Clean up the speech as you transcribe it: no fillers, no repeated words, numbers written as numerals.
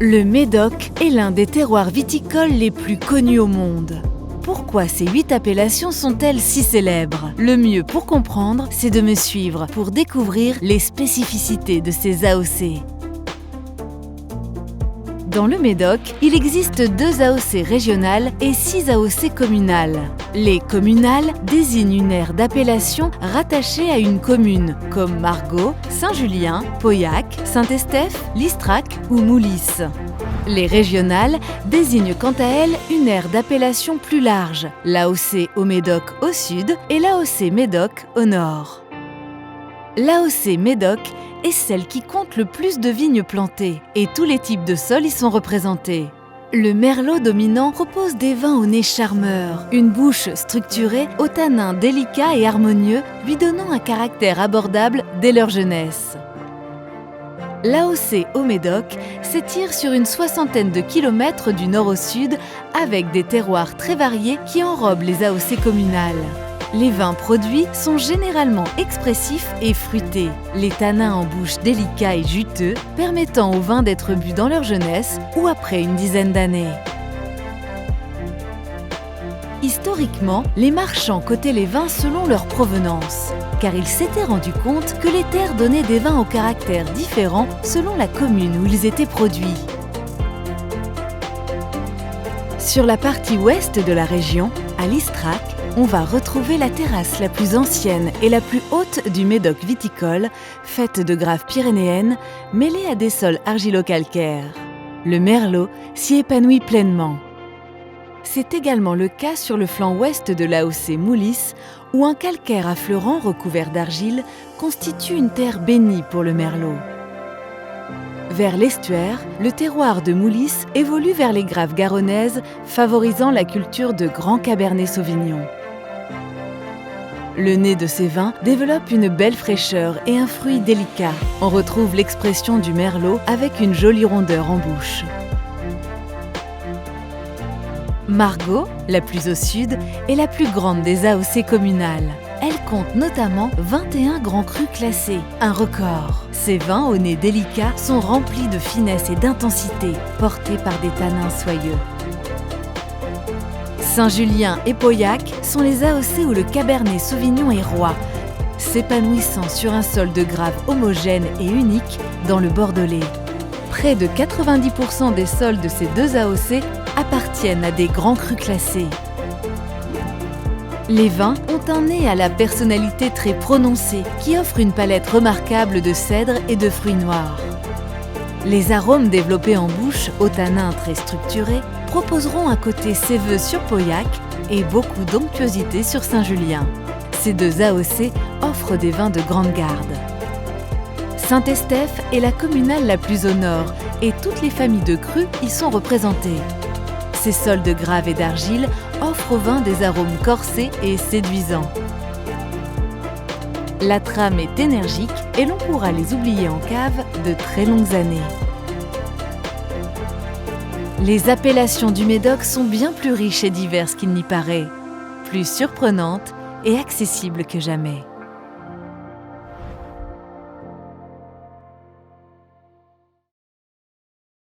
Le Médoc est l'un des terroirs viticoles les plus connus au monde. Pourquoi ces 8 appellations sont-elles si célèbres? Le mieux pour comprendre, c'est de me suivre pour découvrir les spécificités de ces AOC. Dans le Médoc, il existe 2 AOC régionales et 6 AOC communales. Les communales désignent une aire d'appellation rattachée à une commune, comme Margaux, Saint-Julien, Pauillac, Saint-Estèphe, Listrac ou Moulis. Les régionales désignent quant à elles une aire d'appellation plus large, l'AOC au Médoc au sud et l'AOC Médoc au nord. L'AOC Médoc est celle qui compte le plus de vignes plantées et tous les types de sols y sont représentés. Le merlot dominant propose des vins au nez charmeur, une bouche structurée aux tanins délicats et harmonieux, lui donnant un caractère abordable dès leur jeunesse. L'AOC au Médoc s'étire sur une 60aine de kilomètres du nord au sud avec des terroirs très variés qui enrobent les AOC communales. Les vins produits sont généralement expressifs et fruités, les tanins en bouche délicats et juteux, permettant aux vins d'être bu dans leur jeunesse ou après une dizaine d'années. Historiquement, les marchands cotaient les vins selon leur provenance, car ils s'étaient rendus compte que les terres donnaient des vins au caractère différent selon la commune où ils étaient produits. Sur la partie ouest de la région, à Listrac, on va retrouver la terrasse la plus ancienne et la plus haute du Médoc viticole, faite de graves pyrénéennes mêlées à des sols argilo-calcaires. Le merlot s'y épanouit pleinement. C'est également le cas sur le flanc ouest de l'AOC Moulis, où un calcaire affleurant recouvert d'argile constitue une terre bénie pour le merlot. Vers l'estuaire, le terroir de Moulis évolue vers les graves garonnaises, favorisant la culture de grands Cabernet Sauvignon. Le nez de ces vins développe une belle fraîcheur et un fruit délicat. On retrouve l'expression du merlot avec une jolie rondeur en bouche. Margaux, la plus au sud, est la plus grande des AOC communales. Elle compte notamment 21 grands crus classés, un record. Ces vins au nez délicat sont remplis de finesse et d'intensité, portés par des tanins soyeux. Saint-Julien et Pauillac sont les AOC où le Cabernet Sauvignon est roi, s'épanouissant sur un sol de graves homogène et unique dans le Bordelais. Près de 90% des sols de ces 2 AOC appartiennent à des grands crus classés. Les vins ont un nez à la personnalité très prononcée qui offre une palette remarquable de cèdre et de fruits noirs. Les arômes développés en bouche, aux tanins très structurés, proposeront un côté séveux sur Pauillac et beaucoup d'onctuosité sur Saint-Julien. Ces 2 AOC offrent des vins de grande garde. Saint-Estèphe est la communale la plus au nord et toutes les familles de crus y sont représentées. Ces sols de graves et d'argile offrent aux vins des arômes corsés et séduisants. La trame est énergique et l'on pourra les oublier en cave de très longues années. Les appellations du Médoc sont bien plus riches et diverses qu'il n'y paraît, plus surprenantes et accessibles que jamais.